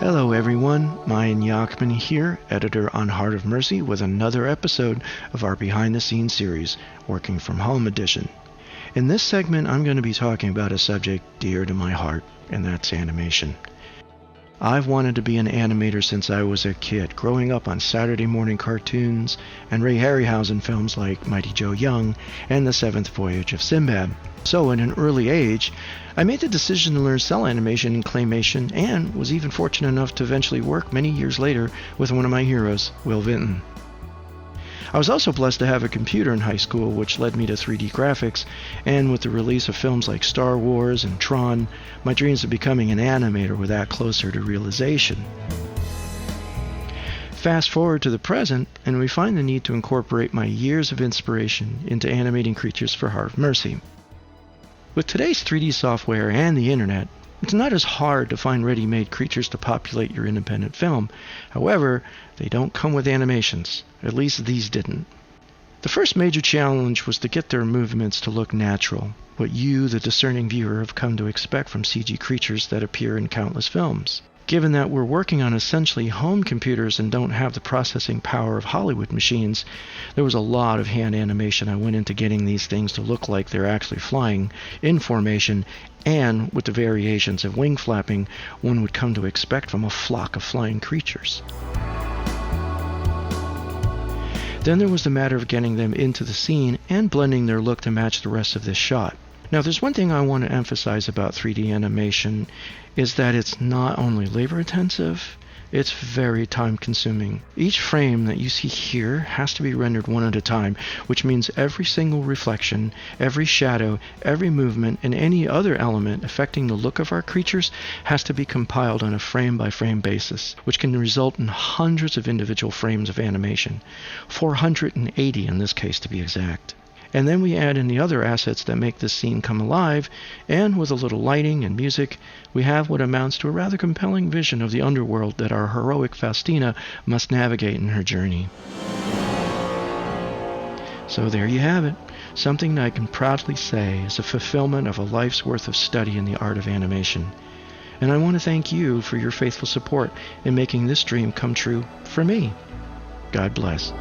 Hello everyone, Mien Yockmann here, editor on Heart of Mercy, with another episode of our Behind the Scenes series, Working from Home edition. In this segment, I'm going to be talking about a subject dear to my heart, and that's animation. I've wanted to be an animator since I was a kid, growing up on Saturday morning cartoons and Ray Harryhausen films like Mighty Joe Young and The Seventh Voyage of Sinbad. So at an early age, I made the decision to learn cell animation and claymation, and was even fortunate enough to eventually work many years later with one of my heroes, Will Vinton. I was also blessed to have a computer in high school, which led me to 3D graphics, and with the release of films like Star Wars and Tron, my dreams of becoming an animator were that closer to realization. Fast forward to the present, and we find the need to incorporate my years of inspiration into animating creatures for Heart of Mercy. With today's 3D software and the internet, it's not as hard to find ready-made creatures to populate your independent film. However, they don't come with animations. At least these didn't. The first major challenge was to get their movements to look natural, what you, the discerning viewer, have come to expect from CG creatures that appear in countless films. Given that we're working on essentially home computers and don't have the processing power of Hollywood machines, there was a lot of hand animation I went into getting these things to look like they're actually flying in formation, and with the variations of wing flapping one would come to expect from a flock of flying creatures. Then there was the matter of getting them into the scene and blending their look to match the rest of this shot. Now, there's one thing I want to emphasize about 3D animation, is that it's not only labor intensive, it's very time consuming. Each frame that you see here has to be rendered one at a time, which means every single reflection, every shadow, every movement, and any other element affecting the look of our creatures has to be compiled on a frame-by-frame basis, which can result in hundreds of individual frames of animation, 480 in this case to be exact. And then we add in the other assets that make this scene come alive, and with a little lighting and music, we have what amounts to a rather compelling vision of the underworld that our heroic Faustina must navigate in her journey. So there you have it, something that I can proudly say is a fulfillment of a life's worth of study in the art of animation. And I want to thank you for your faithful support in making this dream come true for me. God bless.